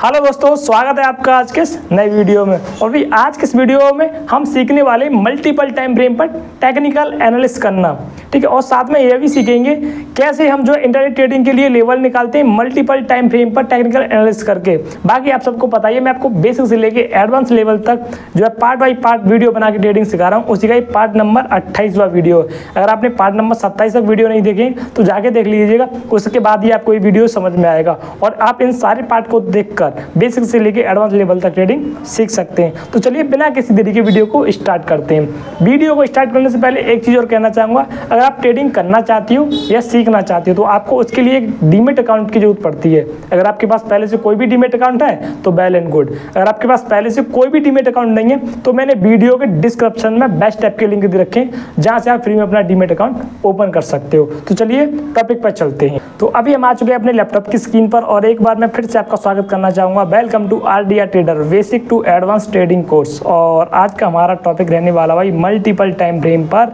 Hello दोस्तों, स्वागत है आपका आज के इस नए वीडियो में। और भी आज के इस वीडियो में हम सीखने वाले मल्टीपल टाइम फ्रेम पर टेक्निकल एनालिसिस करना, ठीक है। और साथ में यह भी सीखेंगे कैसे हम जो इंटरडे ट्रेडिंग के लिए लेवल निकालते हैं मल्टीपल टाइम फ्रेम पर टेक्निकल एनालिसिस करके। बाकी आप सबको पता ही है, मैं आपको बेसिक से लेके एडवांस लेवल तक जो है पार्ट बाई पार्ट वीडियो बना के ट्रेडिंग सिखा रहा हूँ। उसी का ही पार्ट नंबर 28वां वीडियो। अगर आपने पार्ट नंबर 27 तक वीडियो नहीं देखे तो जाके देख लीजिएगा, उसके बाद ही आपको ये वीडियो समझ में आएगा और आप इन सारे पार्ट को देखकर बेसिक से लेके एडवांस लेवल तक ट्रेडिंग सीख सकते हैं। तो चलिए बिना किसी देरी के वीडियो को स्टार्ट करते हैं। वीडियो को स्टार्ट करने से पहले एक चीज़ और कहना चाहूँगा, अगर आप ट्रेडिंग करना चाहती हो या सीखना चाहती हो तो आपको उसके लिए एक डीमेट अकाउंट की जरूरत पड़ती है। अगर आपके पास पहले से कोई भी डीमेट अकाउंट है तो वेल एंड गुड। अगर आपके पास पहले से कोई भी डीमेट अकाउंट नहीं है तो मैंने वीडियो के डिस्क्रिप्शन में बेस्ट ऐप के लिंक दे रखे हैं, जहाँ से आप फ्री में अपना डीमेट अकाउंट ओपन कर सकते हो। तो चलिए टॉपिक पर चलते हैं। तो अभी हम आ चुके हैं अपने लैपटॉप की स्क्रीन पर और एक बार मैं फिर से आपका स्वागत करना चाहूँगा। Welcome to RDR trader basic to advance trading course. और आज का हमारा टॉपिक रहने वाला भाई मल्टीपल टाइम फ्रेम पर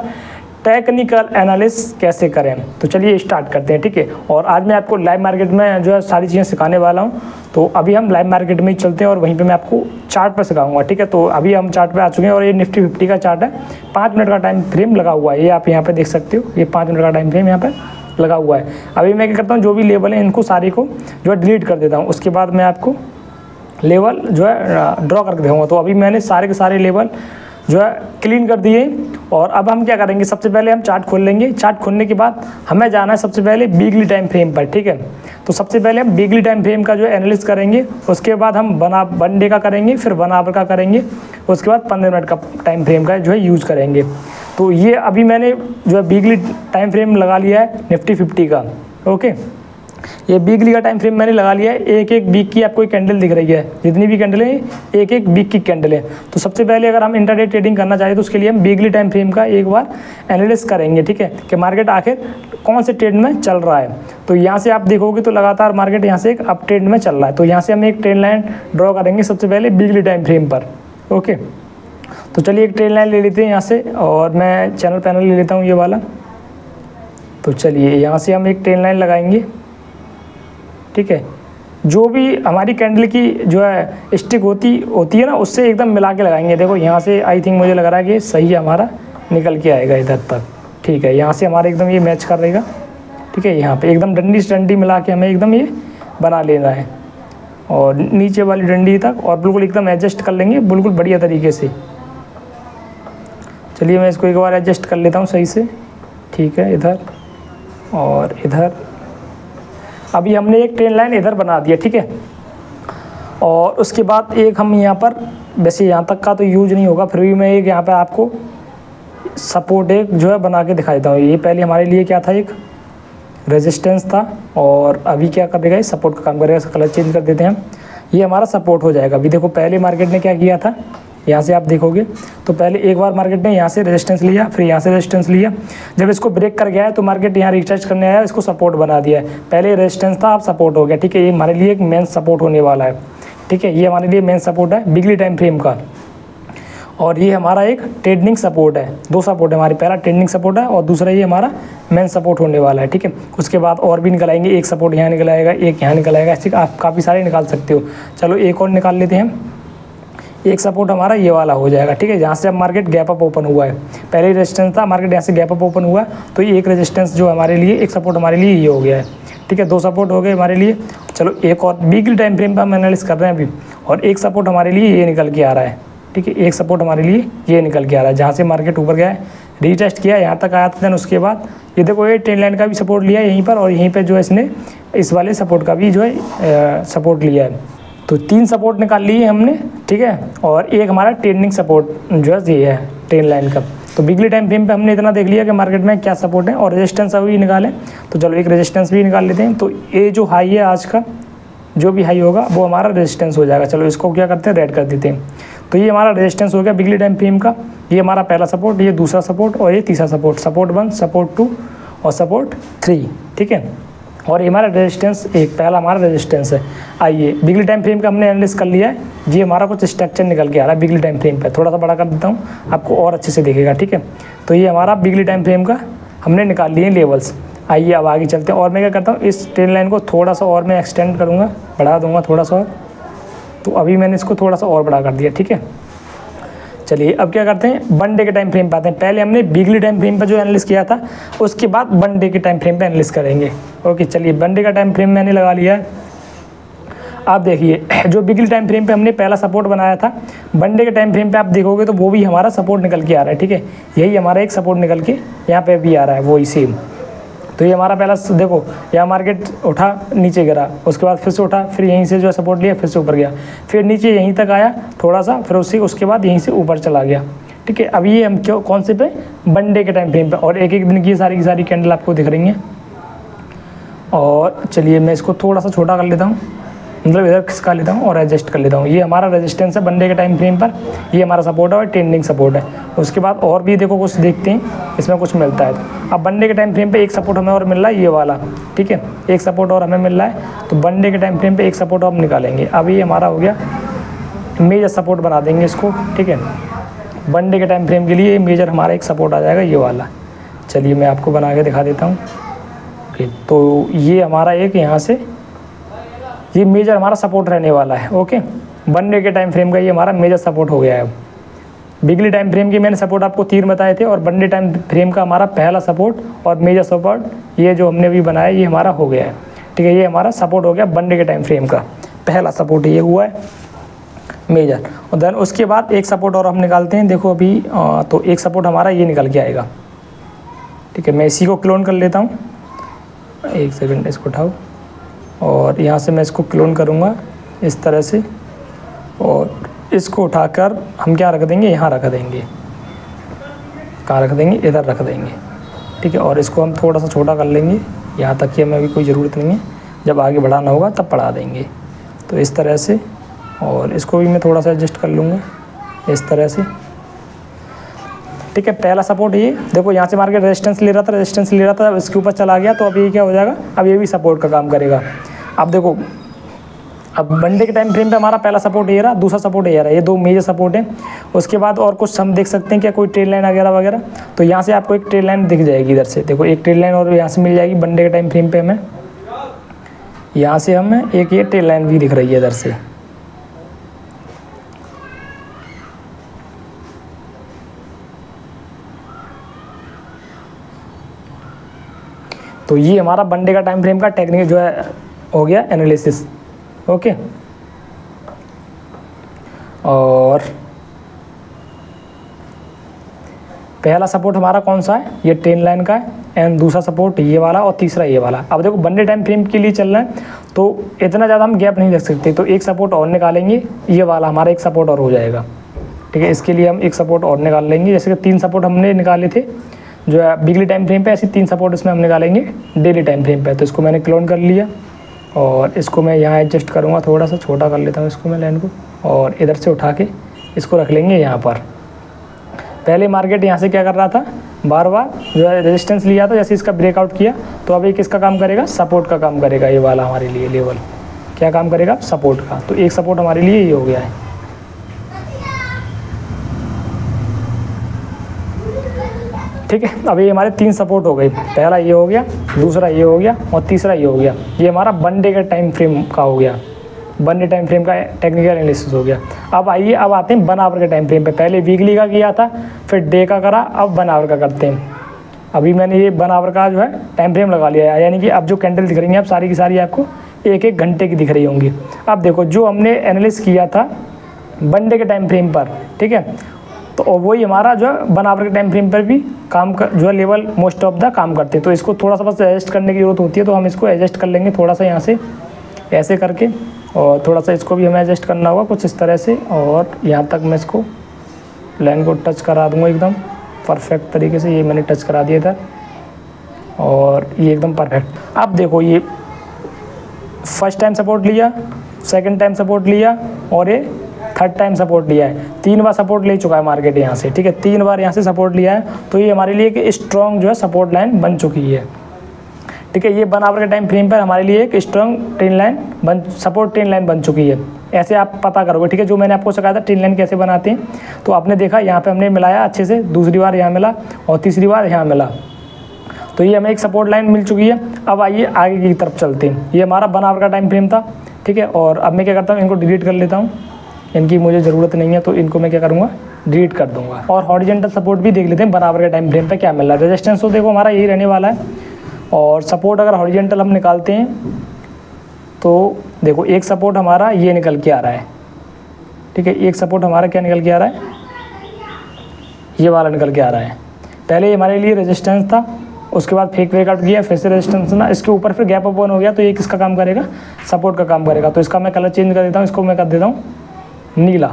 टेक्निकल एनालिसिस कैसे करें। तो चलिए स्टार्ट करते हैं, ठीक है। और आज मैं आपको लाइव मार्केट में जो है सारी चीज़ें सिखाने वाला हूँ। तो अभी हम लाइव मार्केट में ही चलते हैं और वहीं पे मैं आपको चार्ट पर सिखाऊंगा, ठीक है। तो अभी हम चार्ट पे आ चुके हैं और ये निफ्टी 50 का चार्ट है। 5 मिनट का टाइम फ्रेम लगा हुआ है, ये आप यहाँ पे देख सकते हो। ये 5 मिनट का टाइम फ्रेम यहाँ पे लगा हुआ है। अभी मैं क्या करता हूँ, जो भी लेवल है इनको सारे को जो है डिलीट कर देता हूँ। उसके बाद मैं आपको लेवल जो है ड्रॉ करके दूँगा। तो अभी मैंने सारे के सारे लेवल जो है क्लीन कर दिए। और अब हम क्या करेंगे, सबसे पहले हम चार्ट खोल लेंगे। चार्ट खोलने के बाद हमें जाना है सबसे पहले वीकली टाइम फ्रेम पर, ठीक है। तो सबसे पहले हम वीकली टाइम फ्रेम का जो है एनालिसिस करेंगे। उसके बाद हम वन डे का करेंगे, फिर 1 आवर का करेंगे। उसके बाद 15 मिनट का टाइम फ्रेम का जो है यूज़ करेंगे। तो ये अभी मैंने जो है वीकली टाइम फ्रेम लगा लिया है निफ्टी 50 का, ओके। ये वीकली का टाइम फ्रेम मैंने लगा लिया है। एक एक वीक की आपको कैंडल दिख रही है, जितनी भी कैंडल है एक एक वीक की कैंडल है। तो सबसे पहले अगर हम इंटरडे ट्रेडिंग करना चाहें तो उसके लिए हम वीकली टाइम फ्रेम का एक बार एनालिसिस करेंगे, ठीक है, कि मार्केट आखिर कौन से ट्रेंड में चल रहा है। तो यहाँ से आप देखोगे तो लगातार मार्केट यहाँ से एक अप ट्रेंड में चल रहा है। तो यहाँ से हम एक ट्रेंड लाइन ड्रॉ करेंगे सबसे पहले वीकली टाइम फ्रेम पर, ओके। तो चलिए एक ट्रेंड लाइन ले लेते हैं यहाँ से और मैं चैनल पैनल ले लेता हूँ ये वाला। तो चलिए यहाँ से हम एक ट्रेंड लाइन लगाएंगे, ठीक है। जो भी हमारी कैंडल की जो है स्टिक होती है ना, उससे एकदम मिला के लगाएंगे। देखो यहाँ से आई थिंक मुझे लग रहा है कि सही हमारा निकल के आएगा इधर तक, ठीक है। यहाँ से हमारा एकदम ये मैच कर रहेगा, ठीक है। यहाँ पे एकदम डंडी से डंडी मिला के हमें एकदम ये बना लेना है और नीचे वाली डंडी तक, और बिल्कुल एकदम एडजस्ट कर लेंगे बिल्कुल बढ़िया तरीके से। चलिए मैं इसको एक बार एडजस्ट कर लेता हूँ सही से, ठीक है। इधर और इधर अभी हमने एक ट्रेंड लाइन इधर बना दिया, ठीक है। और उसके बाद एक हम यहाँ पर, वैसे यहाँ तक का तो यूज नहीं होगा, फिर भी मैं एक यहाँ पर आपको सपोर्ट एक जो है बना के दिखा देता हूँ। ये पहले हमारे लिए क्या था, एक रेजिस्टेंस था और अभी क्या करेगा, ये सपोर्ट का काम करेगा। कलर चेंज कर देते हैं हम, ये हमारा सपोर्ट हो जाएगा। अभी देखो पहले मार्केट ने क्या किया था, यहाँ से आप देखोगे तो पहले एक बार मार्केट ने यहाँ से रेजिस्टेंस लिया, फिर यहाँ से रेजिस्टेंस लिया। जब इसको ब्रेक कर गया है तो मार्केट यहाँ रिटेस्ट करने आया, इसको सपोर्ट बना दिया है। पहले रेजिस्टेंस था, अब सपोर्ट हो गया, ठीक है। ये हमारे लिए एक मेन सपोर्ट होने वाला है, ठीक है। ये हमारे लिए मेन सपोर्ट है वीकली टाइम फ्रेम का। और ये हमारा एक ट्रेंडिंग सपोर्ट है। 2 सपोर्ट है हमारे, पहला ट्रेंडिंग सपोर्ट है और दूसरा ये हमारा मेन सपोर्ट होने वाला है, ठीक है। उसके बाद और भी निकल आएंगे, एक सपोर्ट यहाँ निकल आएगा, एक यहाँ निकल आएगा, ऐसे आप काफ़ी सारे निकाल सकते हो। चलो एक और निकाल लेते हैं। एक सपोर्ट हमारा ये वाला हो जाएगा, ठीक है। जहाँ से अब मार्केट गैप अप ओपन हुआ है, पहले रेजिस्टेंस था, मार्केट यहाँ से गैप अप ओपन हुआ तो ये एक रेजिस्टेंस जो हमारे लिए, एक सपोर्ट हमारे लिए ये हो गया है, ठीक है। 2 सपोर्ट हो गए हमारे लिए। चलो एक और वीकली टाइम फ्रेम पर हम एनालिसिस कर रहे हैं अभी, और एक सपोर्ट हमारे लिए ये निकल के आ रहा है, ठीक है। एक सपोर्ट हमारे लिए ये निकल के आ रहा है, जहाँ से मार्केट ऊपर गया है, रीटेस्ट किया, यहाँ तक आया था। देन उसके बाद ये देखो ये ट्रेंड लाइन का भी सपोर्ट लिया यहीं पर, और यहीं पर जो है इसने इस वाले सपोर्ट का भी जो है सपोर्ट लिया है। तो 3 सपोर्ट निकाल लिए हमने, ठीक है। और एक हमारा ट्रेंडिंग सपोर्ट जो है ये है ट्रेंड लाइन का। तो वीकली टाइम फ्रेम पे हमने इतना देख लिया कि मार्केट में क्या सपोर्ट है और रेजिस्टेंस अभी निकालें। तो चलो एक रेजिस्टेंस भी निकाल लेते हैं। तो ये जो हाई है आज का, जो भी हाई होगा वो हमारा रेजिस्टेंस हो जाएगा। चलो इसको क्या करते हैं, रेड कर देते हैं। तो ये हमारा रेजिस्टेंस हो गया वीकली टाइम फ्रेम का। ये हमारा पहला सपोर्ट, ये दूसरा सपोर्ट और ये तीसरा सपोर्ट, सपोर्ट 1, सपोर्ट 2 और सपोर्ट 3, ठीक है। और ये हमारा रेजिस्टेंस एक पहला हमारा रेजिस्टेंस है। आइए वीकली टाइम फ्रेम का हमने एनालिसिस कर लिया है। ये हमारा कुछ स्ट्रक्चर निकल के आ रहा है वीकली टाइम फ्रेम पे। थोड़ा सा बड़ा कर देता हूँ आपको और अच्छे से दिखेगा, ठीक है। तो ये हमारा वीकली टाइम फ्रेम का हमने निकाल लिए लेवल्स। आइए अब आगे चलते हैं। और मैं क्या करता हूँ, इस ट्रेंड लाइन को थोड़ा सा और मैं एक्सटेंड करूँगा, बढ़ा दूँगा थोड़ा सा। तो अभी मैंने इसको थोड़ा सा और बड़ा कर दिया, ठीक है। चलिए अब क्या करते हैं, 1 डे के टाइम फ्रेम पे आते हैं। पहले हमने वीकली टाइम फ्रेम पे जो एनालिसिस किया था, उसके बाद 1 डे के टाइम फ्रेम पे एनालिसिस करेंगे। ओके, चलिए 1 डे का टाइम फ्रेम मैंने लगा लिया है। आप देखिए जो वीकली टाइम फ्रेम पे हमने पहला सपोर्ट बनाया था, 1 डे के टाइम फ्रेम पे आप देखोगे तो वो भी हमारा सपोर्ट निकल के आ रहा है, ठीक है। यही हमारा एक सपोर्ट निकल के यहाँ पे भी आ रहा है, वही सेम। तो ये हमारा पहला देखो, यहाँ मार्केट उठा, नीचे गिरा, उसके बाद फिर से उठा, फिर यहीं से जो है सपोर्ट लिया, फिर से ऊपर गया, फिर नीचे यहीं तक आया थोड़ा सा, फिर उसके बाद यहीं से ऊपर चला गया, ठीक है। अब ये हम क्यों कौन से पे, 1 डे के टाइम फ्रेम पे, और एक एक दिन की सारी कैंडल आपको दिख रही हैं। और चलिए मैं इसको थोड़ा सा छोटा कर लेता हूँ, मतलब इधर खिसका लेता हूँ और एडजस्ट कर लेता हूँ। ये हमारा रेजिस्टेंस है 1 डे के टाइम फ्रेम पर, ये हमारा सपोर्ट है और ट्रेंडिंग सपोर्ट है। उसके बाद और भी देखो कुछ देखते हैं, इसमें कुछ मिलता है। तो अब 1 डे के टाइम फ्रेम पे एक सपोर्ट हमें और मिल रहा है, ये वाला, ठीक है, एक सपोर्ट और हमें मिल रहा है। तो 1 डे के टाइम फ्रेम पे एक सपोर्ट हम निकालेंगे। अब ये हमारा हो गया मेजर सपोर्ट, बना देंगे इसको, ठीक है। 1 डे के टाइम फ्रेम के लिए मेजर हमारा एक सपोर्ट आ जाएगा, ये वाला। चलिए मैं आपको बना के दिखा देता हूँ। ओके, तो ये हमारा एक यहाँ से ये मेजर हमारा सपोर्ट रहने वाला है। ओके, 1 डे के टाइम फ्रेम का ये हमारा मेजर सपोर्ट हो गया है। वीकली टाइम फ्रेम की मैंने सपोर्ट आपको 3 बताए थे, और 1 डे टाइम फ्रेम का हमारा पहला सपोर्ट और मेजर सपोर्ट ये जो हमने अभी बनाया ये हमारा हो गया है, ठीक है। ये हमारा सपोर्ट हो गया 1 डे के टाइम फ्रेम का पहला सपोर्ट, ये हुआ है मेजर। और देन उसके बाद एक सपोर्ट और हम निकालते हैं। देखो अभी तो एक सपोर्ट हमारा ये निकल के आएगा, ठीक है। मैं इसी को क्लोन कर लेता हूँ, एक सेकेंड, इसको उठाओ और यहाँ से मैं इसको क्लोन करूँगा इस तरह से, और इसको उठाकर हम क्या रख देंगे, यहाँ रख देंगे। कहाँ रख देंगे, इधर रख देंगे, ठीक है। और इसको हम थोड़ा सा छोटा कर लेंगे, यहाँ तक कि हमें अभी कोई ज़रूरत नहीं है, जब आगे बढ़ाना होगा तब बढ़ा देंगे। तो इस तरह से, और इसको भी मैं थोड़ा सा एडजस्ट कर लूँगा इस तरह से, ठीक है। पहला सपोर्ट ये देखो, यहाँ से मार्केट रेजिस्टेंस ले रहा था, इसके ऊपर चला गया, तो अब ये क्या हो जाएगा, अब ये भी सपोर्ट का काम करेगा। अब देखो, अब 1 डे के टाइम फ्रेम पे हमारा पहला सपोर्ट ये रहा, दूसरा सपोर्ट ये रहा, ये 2 मेजर सपोर्ट हैं। उसके बाद और कुछ हम देख सकते हैं क्या, कोई ट्रेड लाइन वगैरह। तो यहाँ से आपको एक ट्रेड लाइन दिख जाएगी इधर से, देखो एक ट्रेड लाइन और यहाँ से मिल जाएगी 1 डे के टाइम फ्रेम पे हमें। यहाँ से हमें एक ये ट्रेड लाइन भी दिख रही है इधर से। तो ये हमारा 1 डे का टाइम फ्रेम का टेक्निक जो है हो गया एनालिसिस। ओके, और पहला सपोर्ट हमारा कौन सा है, ये ट्रेन लाइन का है, एंड दूसरा सपोर्ट ये वाला, और तीसरा ये वाला। अब देखो 1 डे टाइम फ्रेम के लिए चल रहा है, तो इतना ज़्यादा हम गैप नहीं रख सकते, तो एक सपोर्ट और निकालेंगे, ये वाला हमारा एक सपोर्ट और हो जाएगा, ठीक है। इसके लिए हम एक सपोर्ट और निकाल लेंगे, जैसे कि 3 सपोर्ट हमने निकाले थे जो है वीकली टाइम फ्रेम पे, ऐसे 3 सपोर्ट इसमें हम निकालेंगे डेली टाइम फ्रेम पे। तो इसको मैंने क्लोन कर लिया, और इसको मैं यहाँ एडजस्ट करूँगा, थोड़ा सा छोटा कर लेता हूँ इसको मैं लाइन को, और इधर से उठा के इसको रख लेंगे यहाँ पर। पहले मार्केट यहाँ से क्या कर रहा था, बार बार जो है रेजिस्टेंस लिया था, जैसे इसका ब्रेकआउट किया, तो अब ये किसका काम करेगा, सपोर्ट का काम करेगा। ये वाला हमारे लिए लेवल क्या काम करेगा, सपोर्ट का। तो एक सपोर्ट हमारे लिए ये हो गया है, ठीक है। अब ये हमारे 3 सपोर्ट हो गए, पहला ये हो गया, दूसरा ये हो गया, और तीसरा ये हो गया। ये हमारा 1 डे का टाइम फ्रेम का हो गया, 1 डे टाइम फ्रेम का टेक्निकल एनालिसिस हो गया। अब आइए, अब आते हैं 1 आवर के टाइम फ्रेम पे। पहले वीकली का किया था, फिर डे का करा, अब 1 आवर का करते हैं। अभी मैंने ये 1 आवर का जो है टाइम फ्रेम लगा लिया है, यानी कि अब जो कैंडल दिख रही है, अब सारी की सारी आपको 1-1 घंटे की दिख रही होंगी। अब देखो जो हमने एनालिसिस किया था 1 डे के टाइम फ्रेम पर, ठीक है, तो वही हमारा जो है 1 आवर के टाइम फ्रेम पर भी काम कर जो है लेवल मोस्ट ऑफ द काम करते हैं। तो इसको थोड़ा सा बस एडजस्ट करने की ज़रूरत होती है, तो हम इसको एडजस्ट कर लेंगे थोड़ा सा यहाँ से ऐसे करके, और थोड़ा सा इसको भी हमें एडजस्ट करना होगा कुछ इस तरह से, और यहाँ तक मैं इसको लाइन को टच करा दूँगा एकदम परफेक्ट तरीके से। ये मैंने टच करा दिया इधर, और ये एकदम परफेक्ट। अब देखो ये फर्स्ट टाइम सपोर्ट लिया, सेकंड टाइम सपोर्ट लिया, और ये थर्ड टाइम सपोर्ट लिया है। 3 बार सपोर्ट ले चुका है मार्केट यहाँ से, ठीक है, 3 बार यहाँ से सपोर्ट लिया है। तो ये हमारे लिए एक स्ट्रॉन्ग जो है सपोर्ट लाइन बन चुकी है, ठीक है। ये 1 आवर के टाइम फ्रेम पर हमारे लिए एक strong train line support train line बन चुकी है। ऐसे आप पता करोगे, ठीक है। जो मैंने आपको सिखाया था ट्रेन लाइन कैसे बनाते हैं, तो आपने देखा यहाँ पे हमने मिलाया अच्छे से, दूसरी बार यहाँ मिला और तीसरी बार यहाँ मिला, तो ये हमें एक सपोर्ट लाइन मिल चुकी है। अब आइए आगे की तरफ चलते हैं। ये हमारा 1 आवर का टाइम फ्रेम था, ठीक है। और अब मैं क्या करता हूँ, इनको डिलीट कर लेता हूँ, इनकी मुझे ज़रूरत नहीं है, तो इनको मैं क्या करूँगा, डिलीट कर दूँगा। और हॉरिजॉन्टल सपोर्ट भी देख लेते हैं बराबर के टाइम फ्रेम पे क्या मिल रहा है। रेजिस्टेंस तो देखो हमारा यही रहने वाला है, और सपोर्ट अगर हॉरिजॉन्टल हम निकालते हैं तो देखो एक सपोर्ट हमारा ये निकल के आ रहा है, ठीक है। एक सपोर्ट हमारा क्या निकल के आ रहा है, ये वाला निकल के आ रहा है। पहले हमारे लिए रेजिस्टेंस था, उसके बाद फेक ब्रेकआउट किया, फिर से रेजिस्टेंस ना, इसके ऊपर फिर गैप ओपन हो गया, तो ये किसका काम करेगा, सपोर्ट का काम करेगा। तो इसका मैं कलर चेंज कर देता हूँ, इसको मैं कर देता हूँ नीला,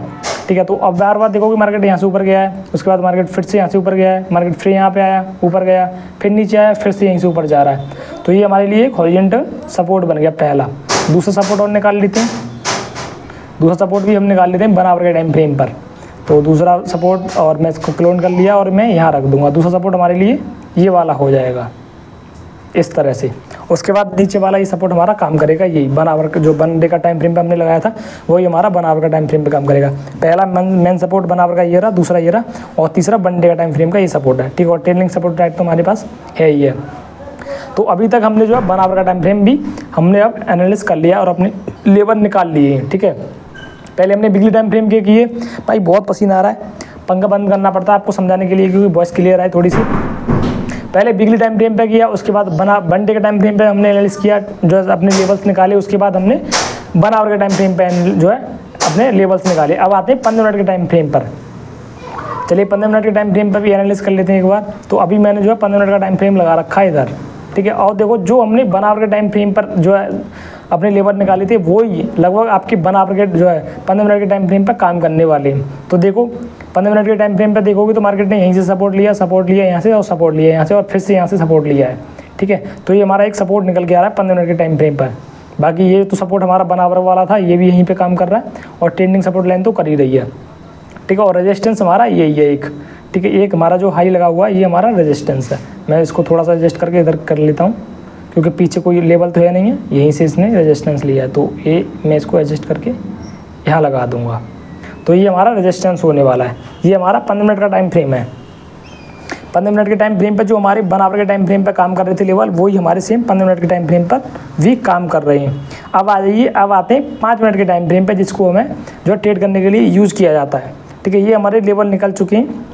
ठीक है। तो अब बार बार देखोगे मार्केट यहाँ से ऊपर गया है, उसके बाद मार्केट फिर से यहाँ से ऊपर गया है, मार्केट फिर यहाँ पे आया, ऊपर गया, फिर नीचे आया, फिर से यहीं से ऊपर जा रहा है। तो ये हमारे लिए एक हॉरिजॉन्टल सपोर्ट बन गया पहला। दूसरा सपोर्ट और निकाल लेते हैं, दूसरा सपोर्ट भी हम निकाल लेते हैं बराबर के टाइम फ्रेम पर। तो दूसरा सपोर्ट और मैं इसको क्लोन कर लिया और मैं यहाँ रख दूंगा। दूसरा सपोर्ट हमारे लिए ये वाला हो जाएगा इस तरह से। उसके बाद नीचे वाला ये सपोर्ट हमारा काम करेगा, यही बनावर जो बनडे का टाइम फ्रेम पे हमने लगाया था वही हमारा बनावर का टाइम फ्रेम पे काम करेगा। पहला मेन सपोर्ट बनावर का ये रहा, दूसरा ये रहा, और तीसरा बनडे का टाइम फ्रेम का ये सपोर्ट है, ठीक है। और ट्रेलिंग सपोर्ट टाइप तो हमारे पास है ही है। तो अभी तक हमने जो है बनावर का टाइम फ्रेम भी हमने अब एनालिस कर लिया और अपने लेवल निकाल लिए, ठीक है। पहले हमने वीकली टाइम फ्रेम के किए, भाई बहुत पसीना आ रहा है, पंखा बंद करना पड़ता है आपको समझाने के लिए क्योंकि वॉइस क्लियर है थोड़ी सी। पहले वीकली टाइम फ्रेम पे किया, उसके बाद बनडे के टाइम फ्रेम पे हमने एनालिस किया, जो है अपने लेवल्स निकाले। उसके बाद हमने 1 आवर के टाइम फ्रेम पे जो है अपने लेवल्स निकाले। अब आते हैं 15 मिनट के टाइम फ्रेम पर। चलिए 15 मिनट के टाइम फ्रेम पर भी एनालिस कर लेते हैं एक बार। तो अभी मैंने जो है 15 मिनट का टाइम फ्रेम लगा रखा है इधर, ठीक है। और देखो जो हमने 1 आवर के टाइम फ्रेम पर जो है अपने लेवल निकाले थे वो ही लगभग आपके 1 आवर के जो है 15 मिनट के टाइम फ्रेम पर काम करने वाले हैं। तो देखो 15 मिनट के टाइम फ्रेम पर देखोगे तो मार्केट ने यहीं से सपोर्ट लिया यहाँ से, और सपोर्ट लिया यहाँ से, और फिर से यहाँ से सपोर्ट लिया है, ठीक है। तो ये हमारा एक सपोर्ट निकल के आ रहा है 15 मिनट के टाइम फ्रेम पर। बाकी ये तो सपोर्ट हमारा 1 आवर वाला था, ये भी यहीं पर काम कर रहा है, और ट्रेंडिंग सपोर्ट लाइन तो कर ही रही है, ठीक है। और रेजिस्टेंस हमारा यही है एक, ठीक है। एक हमारा जो हाई लगा हुआ है ये हमारा रेजिस्टेंस है। मैं इसको थोड़ा सा एडजस्ट करके इधर कर लेता हूँ क्योंकि पीछे कोई लेवल तो है नहीं है, यहीं से इसने रेजिस्टेंस लिया है। तो ये मैं इसको एडजस्ट करके यहाँ लगा दूँगा। तो ये हमारा रेजिस्टेंस होने वाला है। ये हमारा 15 मिनट का टाइम फ्रेम है। 15 मिनट के टाइम फ्रेम पर जो हमारे 1 आवर के टाइम फ्रेम पर काम कर रहे थे लेवल, वही हमारे सेम 15 मिनट के टाइम फ्रेम पर भी काम कर रहे हैं। अब आ जाइए, अब आते हैं 5 मिनट के टाइम फ्रेम पर, जिसको हमें जो ट्रेड करने के लिए यूज़ किया जाता है, ठीक है। ये हमारे लेवल निकल चुके हैं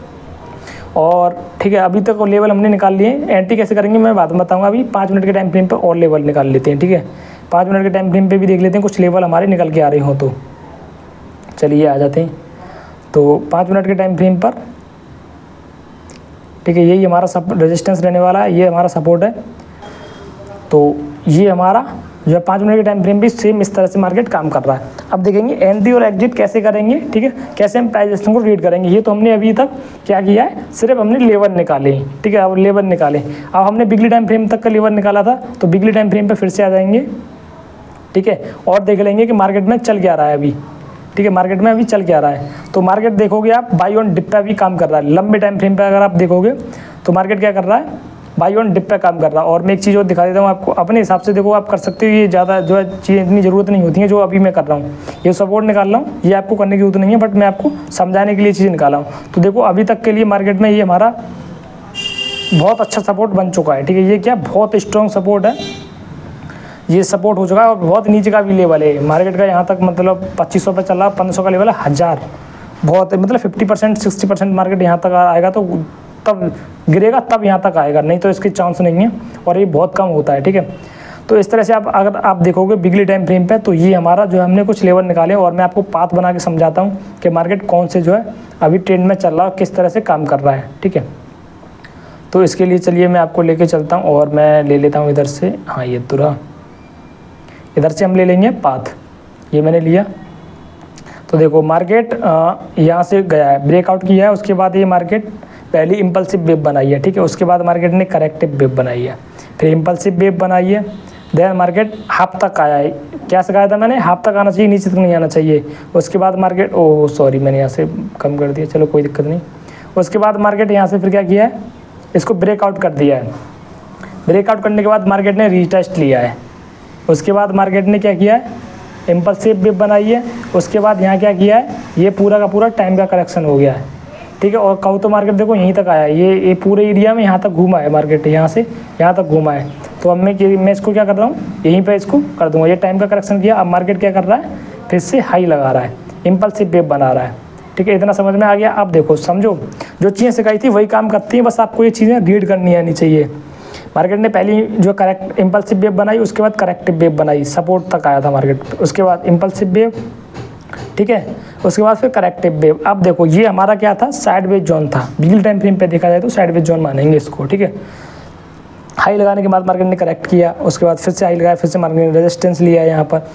और ठीक है, अभी तक लेवल हमने निकाल लिए। एंट्री कैसे करेंगे मैं बाद में बताऊंगा। अभी 5 मिनट के टाइम फ्रेम पर और लेवल निकाल लेते हैं, ठीक है। 5 मिनट के टाइम फ्रेम पे भी देख लेते हैं कुछ लेवल हमारे निकल के आ रहे हो। तो चलिए आ जाते हैं। तो 5 मिनट के टाइम फ्रेम पर, ठीक है, यही हमारा रेजिस्टेंस रहने वाला है, ये हमारा सपोर्ट है। तो ये हमारा जो है 5 मिनट के टाइम फ्रेम भी सेम इस तरह से मार्केट काम कर रहा है। अब देखेंगे एंट्री और एग्जिट कैसे करेंगे, ठीक है, कैसे हम प्राइस एक्शन को रीड करेंगे। ये तो हमने अभी तक क्या किया है, सिर्फ हमने लेवल निकाले, ठीक है। अब लेवल निकाले, अब हमने वीकली टाइम फ्रेम तक का लेवल निकाला था, तो वीकली टाइम फ्रेम पे फिर से आ जाएंगे, ठीक है, और देख लेंगे कि मार्केट में चल क्या रहा है अभी, ठीक है। मार्केट में अभी चल क्या रहा है, तो मार्केट देखोगे आप बाई ऑन डिप पे भी काम कर रहा है। लंबे टाइम फ्रेम पे अगर आप देखोगे तो मार्केट क्या कर रहा है, बाई ऑन डिप पे काम कर रहा है। और मैं एक चीज़ और दिखा देता हूँ आपको, अपने हिसाब से देखो आप कर सकते हो। ये ज़्यादा जो है चीज़ इतनी ज़रूरत नहीं होती है जो अभी मैं कर रहा हूँ। ये सपोर्ट निकाल रहा हूँ, ये आपको करने की जरूरत नहीं है, बट मैं आपको समझाने के लिए चीज़ निकाला हूँ। तो देखो अभी तक के लिए मार्केट में ये हमारा बहुत अच्छा सपोर्ट बन चुका है, ठीक है। ये क्या बहुत स्ट्रॉन्ग सपोर्ट है, ये सपोर्ट हो चुका है। और बहुत नीचे का भी लेवल है मार्केट का, यहाँ तक मतलब 2500 पे चल रहा, 1500 का लेवल है, 1000 बहुत मतलब 50% 60% मार्केट यहाँ तक आएगा तो तब गिरेगा, तब यहाँ तक आएगा, नहीं तो इसकी चांस नहीं है। और ये बहुत कम होता है, ठीक है। तो इस तरह से आप अगर आप देखोगे वीकली टाइम फ्रेम पे, तो ये हमारा जो है हमने कुछ लेवल निकाले और मैं आपको पाथ बना के समझाता हूँ कि मार्केट कौन से जो है अभी ट्रेंड में चल रहा है, किस तरह से काम कर रहा है, ठीक है। तो इसके लिए चलिए मैं आपको लेके चलता हूँ और मैं ले लेता हूँ इधर से, हाँ ये तो रहा, इधर से हम ले लेंगे पाथ, ये मैंने लिया। तो देखो मार्केट यहाँ से गया है, ब्रेकआउट किया है, उसके बाद ये मार्केट पहली इम्पल्सिव वेव बनाई है, ठीक है। उसके बाद मार्केट ने करेक्टिव वेव बनाई है, फिर इम्पल्सिव वेव बनाई है, देन मार्केट हाफ तक आया है। क्या सिखाया था मैंने, हाफ तक आना चाहिए, नीचे तक नहीं आना चाहिए। उसके बाद मार्केट, ओह सॉरी मैंने यहाँ से कम कर दिया, चलो कोई दिक्कत नहीं। उसके बाद मार्केट यहाँ से फिर क्या किया है, इसको ब्रेकआउट कर दिया है। ब्रेकआउट करने के बाद मार्केट ने रीटेस्ट लिया है। उसके बाद मार्केट ने क्या किया है, इम्पल्सिव वेव बनाई है। उसके बाद यहाँ क्या किया है, ये पूरा का पूरा टाइम का करेक्शन हो गया है, ठीक है। और कहूँ तो मार्केट देखो यहीं तक आया है, ये पूरे एरिया में यहाँ तक घूमा है मार्केट, यहाँ से यहाँ तक घूमा है। तो अब मैं इसको क्या कर रहा हूँ, यहीं पे इसको कर दूंगा। ये टाइम का करेक्शन किया। अब मार्केट क्या कर रहा है, फिर से हाई लगा रहा है, इम्पल्सिव वेव बना रहा है। ठीक है, इतना समझ में आ गया। अब देखो समझो, जो चीज़ें सिखाई थी वही काम करती हैं, बस आपको ये चीज़ें रीड करनी आनी चाहिए। मार्केट ने पहली जो करेक्ट इम्पल्सिव वेव बनाई, उसके बाद करेक्टिव वेव बनाई, सपोर्ट तक आया था मार्केट, उसके बाद इम्पल्सिव वेव, ठीक है, उसके बाद फिर करेक्टिव वेव। अब देखो ये हमारा क्या था, साइडवेज जोन था। वीकली टाइम फ्रेम पे देखा जाए तो साइडवेज जोन मानेंगे इसको। ठीक है, हाई लगाने के बाद मार्केट ने करेक्ट किया, उसके बाद फिर से हाई लगाया, फिर से मार्केट ने रेजिस्टेंस लिया। यहाँ पर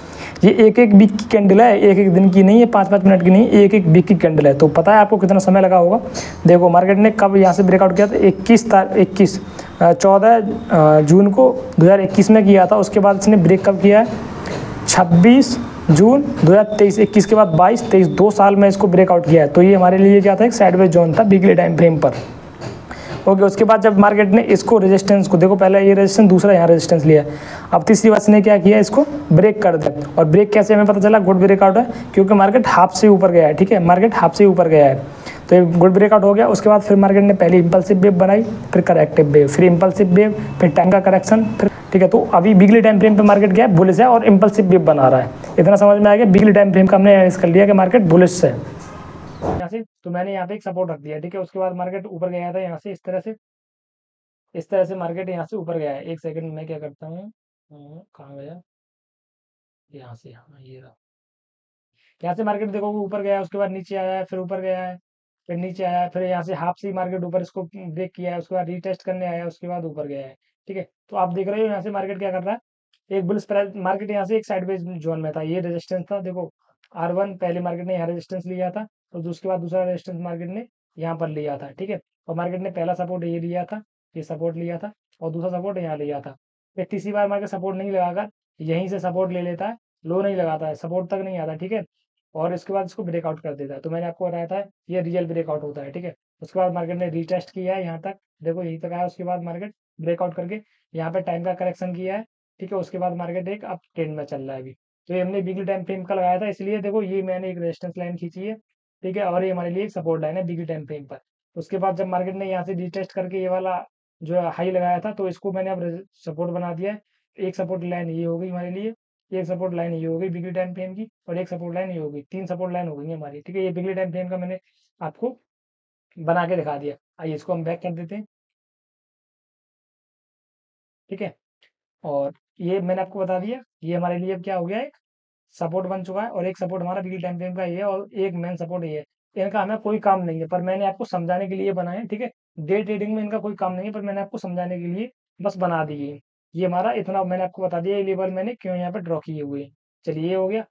ये एक एक वीक की कैंडल है, एक एक दिन की नहीं है, 5-5 मिनट की नहीं, एक एक वीक की कैंडल है। तो पता है आपको कितना समय लगा होगा। देखो मार्केट ने कब यहाँ से ब्रेकआउट किया था, 14 जून को 2021 में किया था। उसके बाद इसने ब्रेक कब किया है, 26 जून 2023। 21 के बाद 22, 23, 2 साल में इसको ब्रेकआउट किया है। तो ये हमारे लिए क्या था, एक साइडवेज जोन था वीकली टाइम फ्रेम पर। ओके, उसके बाद जब मार्केट ने इसको रेजिस्टेंस को, देखो पहले ये रेजिस्टेंस, दूसरा यहाँ रेजिस्टेंस लिया, अब तीसरी बार इसने क्या किया, इसको ब्रेक कर दिया। और ब्रेक कैसे हमें पता चला, गुड ब्रेकआउट है, क्योंकि मार्केट हाफ से ऊपर गया है। ठीक है, मार्केट हाफ से ऊपर गया है, तो ये गुड ब्रेकआउट हो गया। उसके बाद फिर मार्केट ने पहले इंपल्सिव वेव बनाई, फिर करेक्टिव वेव, फिर इंपल्सिव वेव, फिर टाइम का करेक्शन, फिर ठीक है। तो अभी वीकली टाइम फ्रेम पे मार्केट क्या है, बुलिश है और इंपल्सिव वेव बना रहा है। इतना समझ में आ गया। वीकली टाइम फ्रेम का हमने एनालाइज कर लिया कि मार्केट बुलिश है यहाँ से। तो मैंने यहाँ पे एक सपोर्ट रख दिया। ठीक है, उसके बाद मार्केट ऊपर गया था यहाँ से, इस तरह से मार्केट यहाँ से ऊपर गया है। एक सेकंड मैं क्या करता हूँ, कहाँ गया, यहाँ से, हाँ ये रहा। यहाँ से मार्केट देखो ऊपर गया है, उसके बाद नीचे आया है, फिर ऊपर गया है, फिर नीचे आया है, फिर यहाँ से हाफ से मार्केट ऊपर इसको ब्रेक किया है, उसके बाद रीटेस्ट करने आया है, उसके बाद ऊपर गया है। ठीक है, तो आप देख रहे हो यहाँ से मार्केट क्या कर रहा है, एक बुलिश प्राइस मार्केट यहाँ से एक साइडवेज जोन में था। ये रेजिस्टेंस था, देखो R1 पहले मार्केट ने यहाँ रेजिस्टेंस लिया था, और उसके बाद दूसरा रेजिस्टेंस मार्केट ने यहाँ पर लिया था। ठीक है, और मार्केट ने पहला सपोर्ट ये लिया था, ये सपोर्ट लिया था, और दूसरा सपोर्ट यहाँ लिया था। फिर तीसरी बार मार्केट सपोर्ट नहीं लगाकर यहीं से सपोर्ट ले लेता है, लो नहीं लगाता है, सपोर्ट तक नहीं आता। ठीक है, और इसके बाद इसको ब्रेकआउट कर देता है। तो मैंने आपको बताया था ये रियल ब्रेकआउट होता है। ठीक है, उसके बाद मार्केट ने रीटेस्ट किया है यहाँ तक, देखो यहीं तक आया, उसके बाद मार्केट ब्रेकआउट करके यहाँ पे टाइम का करेक्शन किया है। ठीक है, उसके बाद मार्केट एक अप ट्रेंड में चल रहा है अभी। तो ये हमने वीकली टाइम फ्रेम का लगाया था, इसलिए देखो ये मैंने एक रेजिस्टेंस लाइन खींची है। ठीक है, और ये हमारे लिए एक सपोर्ट लाइन है वीकली टाइम फ्रेम पर। उसके बाद जब मार्केट ने यहाँ से रीटेस्ट करके ये वाला जो हाई लगाया था, तो इसको मैंने अब सपोर्ट बना दिया है। एक सपोर्ट लाइन ये हो गई हमारे लिए, एक सपोर्ट लाइन ये हो गई वीकली टाइम फ्रेम की, और एक सपोर्ट लाइन ये हो गई, 3 सपोर्ट लाइन हो गई हमारी। ठीक है, ये वीकली टाइम फ्रेम का मैंने आपको बना के दिखा दिया। आइए इसको हम बैक कर देते हैं। ठीक है, और ये मैंने आपको बता दिया, ये हमारे लिए अब क्या हो गया, एक सपोर्ट बन चुका है, और एक सपोर्ट हमारा वीकली टाइम फ्रेम का ये है, और एक मेन सपोर्ट ये है। इनका हमें कोई काम नहीं है, पर मैंने आपको समझाने के लिए बनाए। ठीक है, डे ट्रेडिंग में इनका कोई काम नहीं है, पर मैंने आपको समझाने के लिए बस बना दिए। ये हमारा इतना मैंने आपको बता दिया, ये लेवल मैंने क्यों यहाँ पे ड्रॉ किए हुए हैं। चलिए ये हो गया।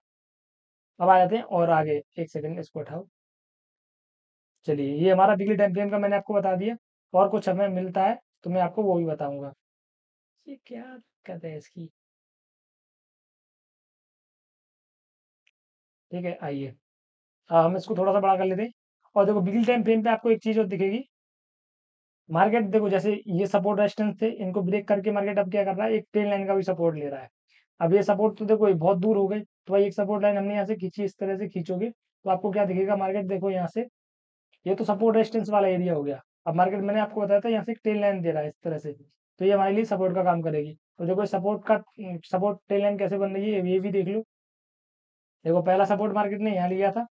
अब आ जाते हैं और आगे, एक सेकंड इसको उठाओ। चलिए ये हमारा वीकली टाइम फ्रेम का मैंने आपको बता दिया, और कुछ हमें मिलता है तो मैं आपको वो भी बताऊंगा। ये क्या दिक्कत है इसकी। ठीक है, आइए हम इसको थोड़ा सा बड़ा कर लेते हैं। और देखो वीकली टाइम फ्रेम पे आपको एक चीज और दिखेगी, मार्केट देखो जैसे ये सपोर्ट रेजिस्टेंस थे, इनको ब्रेक करके मार्केट अब क्या कर रहा है, एक ट्रेन लाइन का भी सपोर्ट ले रहा है। अब ये सपोर्ट तो देखो ये बहुत दूर हो गई, तो भाई एक सपोर्ट लाइन हमने यहाँ से खींची, इस तरह से खींचोगे तो आपको क्या दिखेगा, मार्केट देखो यहाँ से, ये तो सपोर्ट रेजिस्टेंस वाला एरिया हो गया। अब मार्केट मैंने आपको बताया था यहाँ से ट्रेन लाइन दे रहा है इस तरह से, तो ये हमारे लिए सपोर्ट का काम करेगी। तो देखो सपोर्ट ट्रेन लाइन कैसे बन रही है, ये भी देख लो। देखो पहला सपोर्ट मार्केट ने यहाँ लिया था,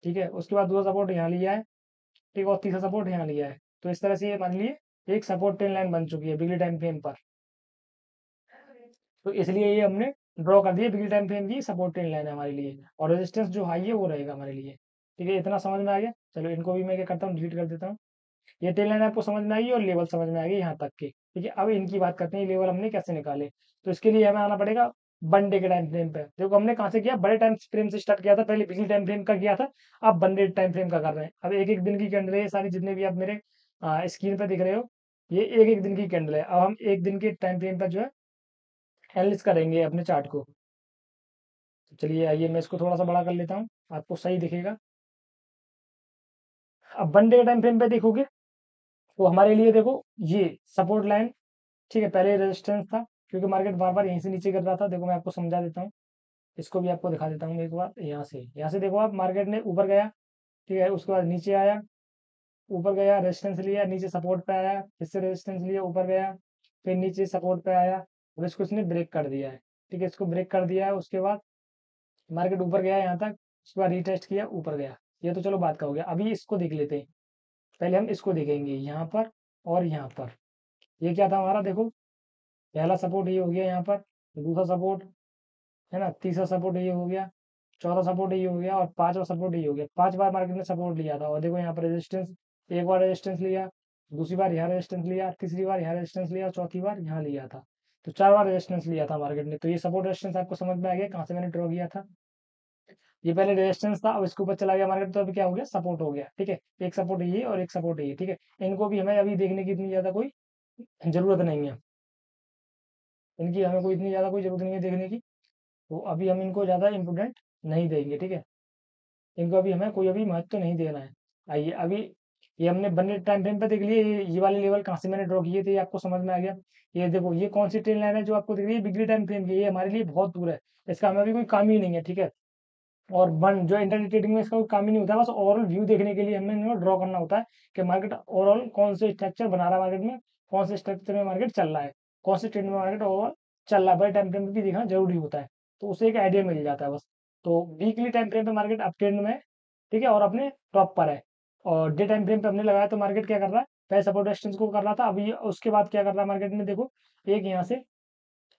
ठीक है, उसके बाद दूसरा सपोर्ट यहाँ लिया है, ठीक है, और तीसरा सपोर्ट यहाँ लिया है। तो इस तरह से ये मान लिए एक सपोर्ट ट्रेन लाइन बन चुकी है बिगली टाइम फ्रेम पर। तो इसलिए ये हमने ड्रॉ कर दिया, बिगली टाइम फ्रेम की सपोर्ट ट्रेन लाइन है हमारे लिए, और रेजिस्टेंस जो हाई है वो रहेगा हमारे लिए। ठीक है, इतना समझ में आ गया। चलो इनको भी मैं क्या करता हूँ, डिलीट कर देता हूँ। ये ट्रेन लाइन आपको समझ में आई और लेवल समझ में आ गई यहाँ तक के। ठीक है, अब इनकी बात करते हैं, लेवल हमने कैसे निकाले। तो इसके लिए हमें आना पड़ेगा 1 डे के टाइम फ्रेम पे। देखो हमने कहाँ से किया, बड़े टाइम फ्रेम से स्टार्ट किया था, पहले बिजली टाइम फ्रेम का किया था, अब 1 डे टाइम फ्रेम का कर रहे हैं। अब एक एक दिन की कैंडल है ये सारी, जितने भी आप मेरे स्क्रीन पे दिख रहे हो, ये एक एक दिन की कैंडल है। अब हम एक दिन के टाइम फ्रेम पर जो है एनालिस करेंगे अपने चार्ट को। तो चलिए आइए मैं इसको थोड़ा सा बड़ा कर लेता हूँ, आपको सही दिखेगा। अब 1 डे के टाइम फ्रेम पे देखोगे तो हमारे लिए देखो ये सपोर्ट लाइन, ठीक है, पहले रेजिस्टेंस था, क्योंकि मार्केट बार बार यहीं से नीचे कर रहा था। देखो मैं आपको समझा देता हूँ, इसको भी आपको दिखा देता हूँ एक बार। यहाँ से देखो आप, मार्केट ने ऊपर गया, ठीक है, उसके बाद नीचे आया, ऊपर गया, रेजिस्टेंस लिया, नीचे सपोर्ट पे आया, फिर से रेजिस्टेंस लिया, ऊपर गया, फिर नीचे सपोर्ट पे आया, अब इसको इसने ब्रेक कर दिया है, ठीक है, इसको ब्रेक कर दिया है। उसके बाद मार्केट ऊपर गया यहाँ तक, उसके बाद रीटेस्ट किया, ऊपर गया। ये तो चलो बात का हो गया। अभी इसको देख लेते हैं। पहले हम इसको देखेंगे यहाँ पर और यहाँ पर। ये क्या था हमारा, देखो पहला सपोर्ट ये हो गया यहाँ पर, दूसरा सपोर्ट है ना, तीसरा सपोर्ट ये हो गया, चौथा सपोर्ट ये हो गया और पांचवा सपोर्ट ये हो गया। 5 बार मार्केट ने सपोर्ट लिया था और देखो यहाँ पर रेजिस्टेंस, एक बार रेजिस्टेंस लिया, दूसरी बार यहाँ रेजिस्टेंस लिया, तीसरी बार यहाँ रेजिस्टेंस लिया और चौथी बार यहाँ लिया था। तो 4 बार रेजिस्टेंस लिया था मार्केट ने। तो ये सपोर्ट रेजिस्टेंस आपको समझ में आ गया कहाँ से मैंने ड्रॉ किया था। ये पहले रेजिस्टेंस था, अब इसके ऊपर चला गया मार्केट, तो अभी क्या हो गया, सपोर्ट हो गया। ठीक है, एक सपोर्ट ये और एक सपोर्ट ये। ठीक है, इनको भी हमें अभी देखने की इतनी ज्यादा कोई जरूरत नहीं है, इनकी हमें कोई इतनी ज्यादा कोई जरूरत नहीं है देखने की। तो अभी हम इनको ज्यादा इंपोर्टेंट नहीं देंगे। ठीक है, इनको अभी हमें कोई अभी महत्व नहीं देना है। आइए अभी, ये हमने बने टाइम फ्रेम पे देख लिए, ये वाले लेवल कहाँ से मैंने ड्रॉ किए थे, ये आपको समझ में आ गया। ये देखो, ये कौन सी ट्रेन लाइन है जो आपको दिख रही है, बिगली टाइम फ्रेम की, ये हमारे लिए बहुत दूर है, इसका हमें अभी कोई काम ही नहीं है। ठीक है, और वन जो इंटरडे ट्रेडिंग में इसका कोई काम ही नहीं होता है, बस ओवरऑल व्यू देखने के लिए हमें इनको ड्रॉ करना होता है कि मार्केट ओवरऑल कौन से स्ट्रक्चर बना रहा है, मार्केट में कौन से स्ट्रक्चर में मार्केट चल रहा है, कौन से ट्रेंड में मार्केट ओवरऑल चल रहा है। बड़े टाइम फ्रेम पे भी देखना जरूरी होता है, तो उससे एक आइडिया मिल जाता है बस। तो वीकली टाइम फ्रेम पे मार्केट अप ट्रेंड में है, ठीक है, और अपने टॉप पर है। और डे टाइम फ्रेम पे हमने लगाया तो मार्केट क्या कर रहा है, पहले सपोर्ट रेजिस्टेंस को कर रहा था, अभी उसके बाद क्या कर रहा है मार्केट में, देखो एक यहाँ से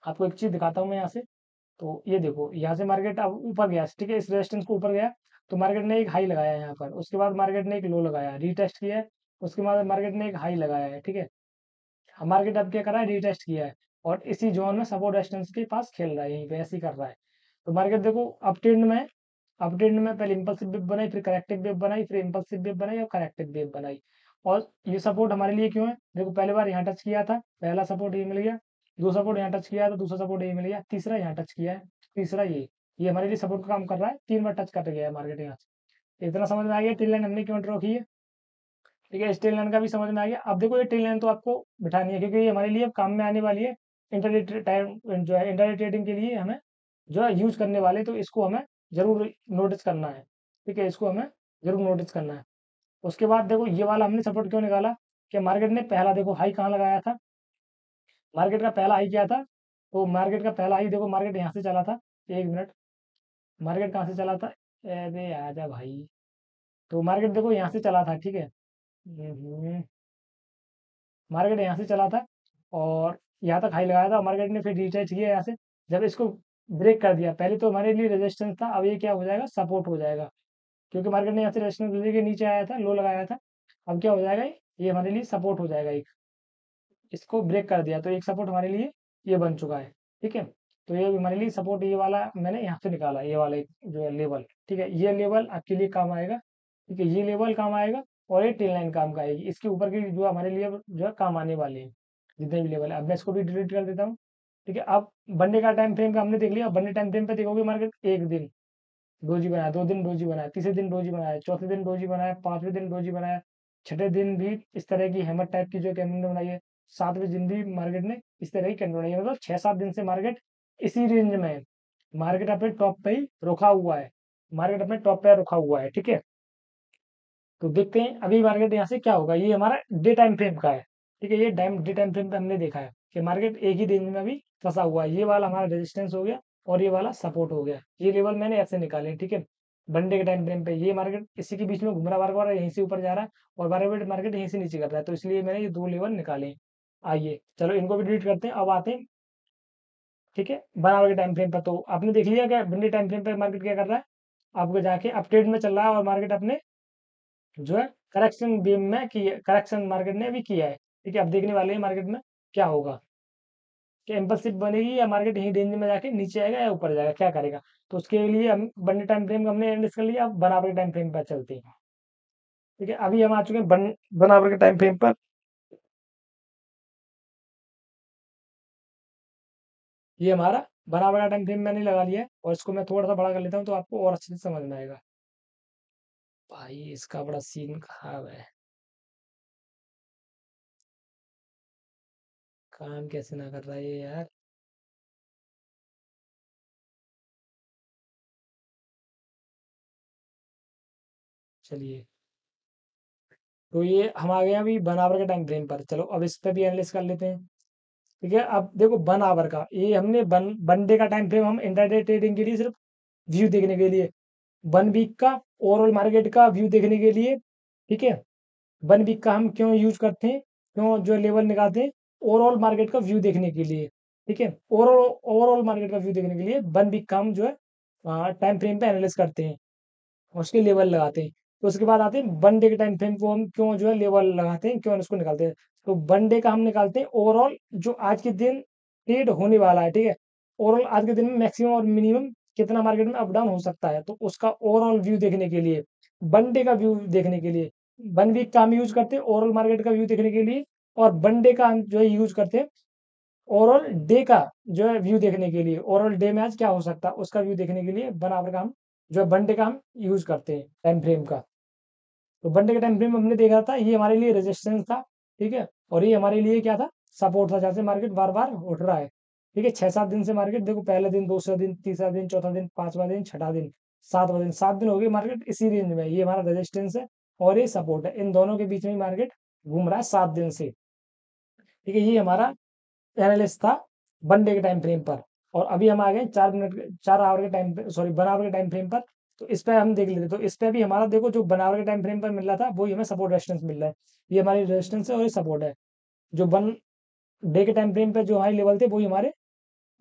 आपको एक चीज दिखाता हूँ मैं यहाँ से। तो ये देखो, यहाँ से मार्केट अब ऊपर गया, ठीक है, इस रेजिस्टेंस को ऊपर गया, तो मार्केट ने एक हाई लगाया यहाँ पर, उसके बाद मार्केट ने एक लो लगाया, रीटेस्ट किया है, उसके बाद मार्केट ने एक हाई लगाया है। ठीक है, मार्केट अब क्या कर रहा है, रीटेस्ट किया है और इसी जोन में सपोर्ट रेजिस्टेंस के पास खेल रहा है, यहीं पे ऐसे ही कर रहा है। तो मार्केट देखो अप ट्रेंड में, अप ट्रेंड में पहले इंपल्सिव वेव बनाई, फिर करेक्टिव वेव बनाई, फिर इंपल्सिव वेव बनाई और करेक्टिव वेव बनाई। और ये सपोर्ट हमारे लिए क्यों है, देखो पहले बार यहाँ टच किया था, पहला सपोर्ट ये मिल गया, दूसरा सपोर्ट यहाँ टच किया था, दूसरा सपोर्ट ये मिल गया, तीसरा यहाँ टच किया है, तीसरा ये हमारे लिए सपोर्ट का काम कर रहा है। 3 बार टच कर गया है मार्केट यहाँ से। इतना समझ में आ गया ट्रेल लाइन हमने क्यों ड्रॉ की है। ठीक है, इस ट्रेल लाइन का भी समझ में आ गया। अब देखो ये ट्रेल लाइन तो आपको बिठानी है, क्योंकि ये हमारे लिए अब काम में आने वाली है। इंटरडे टाइम जो है, इंटरडे ट्रेडिंग के लिए हमें जो है यूज करने वाले, तो इसको हमें जरूर नोटिस करना है। ठीक है, इसको हमें जरूर नोटिस करना है। उसके बाद देखो ये वाला हमने सपोर्ट क्यों निकाला, कि मार्केट ने पहला देखो हाई कहाँ लगाया था, मार्केट का पहला हाई क्या था, तो मार्केट का पहला हाई देखो, मार्केट यहाँ से चला था, एक मिनट, मार्केट कहाँ से चला था, अरे आजा भाई, तो मार्केट देखो यहाँ से चला था। ठीक है, मार्केट यहाँ से चला था और यहाँ तक हाई लगाया था, मार्केट ने फिर रिटेस्ट किया यहाँ से, जब इसको ब्रेक कर दिया, पहले तो हमारे लिए रेजिस्टेंस था, अब ये क्या हो जाएगा, सपोर्ट हो जाएगा, क्योंकि मार्केट ने यहाँ से रेजिस्टेंस लेके नीचे आया था, लो लगाया था। अब क्या हो जाएगा, ये हमारे लिए सपोर्ट हो जाएगा एक, इसको ब्रेक कर दिया तो एक सपोर्ट हमारे लिए ये बन चुका है। ठीक है, तो ये हमारे लिए सपोर्ट, ये वाला मैंने यहाँ से निकाला, ये वाला एक जो है लेवल। ठीक है, ये लेवल आपके लिए काम आएगा। ठीक है, ये लेवल काम आएगा और ये टेल लाइन काम का आएगी, इसके ऊपर की जो हमारे लिए जो है काम आने वाले हैं जितने भी लेवल है। अब मैं इसको भी डिलीट कर देता हूँ। ठीक है, अब बनने का टाइम फ्रेम का हमने देख लिया। बनने टाइम फ्रेम पे देखोगे मार्केट एक दिन डोजी बनाया, 2 दिन डोजी बनाया, तीसरे दिन डोजी बनाया, चौथे दिन डोजी बनाया, पांचवें दिन डोजी बनाया, छठे दिन भी इस तरह की हैमर टाइप की जो कैंडल बनाई है, सातवें दिन भी मार्केट ने इस तरह की कैंडल बनाई है। मतलब 6-7 दिन से मार्केट इसी रेंज में है, मार्केट अपने टॉप पे ही रुका हुआ है, मार्केट अपने टॉप पे रुका हुआ है। ठीक है, तो देखते हैं अभी मार्केट यहाँ से क्या होगा। ये हमारा डे टाइम फ्रेम का है। ठीक है, ये डे टाइम फ्रेम पे हमने देखा है कि मार्केट एक ही दिन में अभी फंसा हुआ है। ये वाला हमारा रेजिस्टेंस हो गया और ये वाला सपोर्ट हो गया, ये लेवल मैंने ऐसे निकाले। ठीक है, वनडे के टाइम फ्रेम पे ये मार्केट इसी के बीच में घूम रहा, बार बार यहीं से ऊपर जा रहा है और बार बार मार्केट यहीं से नीचे कर रहा है, तो इसलिए मैंने ये 2 लेवल निकाले। आइए चलो इनको भी डिलीट करते हैं, अब आते हैं ठीक है बराबर के टाइम फ्रेम पर। तो आपने देख लिया क्या वनडे टाइम फ्रेम पे मार्केट क्या कर रहा है, आपको जाके अपट्रेड में चल रहा है और मार्केट अपने जो है करेक्शन बीम में की करेक्शन मार्केट ने भी किया है। ठीक है, अब देखने वाले हैं मार्केट में क्या होगा, कि इम्पल्सिव बनेगी या मार्केट यही रेंज में जाके नीचे आएगा या ऊपर जाएगा, क्या करेगा। तो उसके लिए हम बनने टाइम फ्रेम हमने एंड कर लिया, अब बराबर के टाइम फ्रेम पर चलते हैं। ठीक है, अभी हम आ चुके हैं बराबर के टाइम फ्रेम पर। ये हमारा बराबर का टाइम फ्रेम मैंने लगा लिया है और इसको मैं थोड़ा सा बड़ा कर लेता हूँ तो आपको और अच्छे से समझ में आएगा। भाई इसका बड़ा सीन खराब है, काम कैसे ना कर रहा है ये यार। चलिए, तो ये हम आ गए हैं अभी बराबर के टाइम फ्रेम पर। चलो अब इस पे भी एनालिस कर लेते हैं। ठीक है। अब देखो 1 आवर का, ये हमने 1 डे का टाइम फ्रेम हम इंट्राडे ट्रेडिंग के लिए सिर्फ व्यू देखने के लिए, 1 वीक का ओवरऑल मार्केट का व्यू देखने के लिए, ठीक है। 1 वीक का हम क्यों यूज करते हैं, क्यों जो लेवल निकालते हैं, ओवरऑल मार्केट का व्यू देखने के लिए, ठीक है। ओवरऑल ओवरऑल मार्केट का व्यू देखने के लिए 1 वीक का हम जो है टाइम फ्रेम पे एनालिस करते हैं, उसके लेवल लगाते हैं। तो उसके बाद आते हैं 1 डे के टाइम फ्रेम को हम क्यों जो है लेवल लगाते हैं, क्यों उसको निकालते हैं। तो 1 डे का हम निकालते हैं ओवरऑल जो आज के दिन ट्रेड होने वाला है, ठीक है। ओवरऑल आज के दिन में मैक्सिमम और मिनिमम कितना मार्केट में अप डाउन हो सकता है, तो उसका ओवरऑल व्यू देखने के लिए, 1 डे का व्यू देखने के लिए। 1 वीक का हम यूज करते हैं ओवरऑल मार्केट का व्यू देखने के लिए, और 1 डे का हम जो है यूज करते हैं ओवरऑल डे का जो है व्यू देखने के लिए। ओवरऑल डे में आज क्या हो सकता है उसका व्यू देखने के लिए 1 आवर का हम जो है 1 डे का हम यूज करते हैं टाइम फ्रेम का। तो 1 डे के टाइम फ्रेम में हमने देखा था ये हमारे लिए रेजिस्टेंस था, ठीक है। और ये हमारे लिए क्या था, सपोर्ट था, जहाँ से मार्केट बार बार उठ रहा है, ठीक है। 6-7 दिन से मार्केट देखो, पहले दिन, दूसरा दिन, तीसरा दिन, चौथा दिन, 5वां दिन, छठा दिन, 7वां दिन, 7 दिन हो गए मार्केट इसी रेंज में। ये हमारा रेजिस्टेंस है और ये सपोर्ट है, इन दोनों के बीच में मार्केट घूम रहा है 7 दिन से, ठीक है। ये हमारा एनालिस्ट था 1 डे के टाइम फ्रेम पर। और अभी हम आ गए 4 आवर के टाइम, सॉरी 1 आवर के टाइम फ्रेम पर। तो इस पे हम देख लेते, तो इस पे भी हमारा देखो जो 1 आवर के टाइम फ्रेम पर मिल रहा था वही हमें सपोर्ट रेजिस्टेंस मिल रहा है। ये हमारी रेजिस्टेंस है और ये सपोर्ट है। जो 1 डे के टाइम फ्रेम पे जो हाई लेवल थे वही हमारे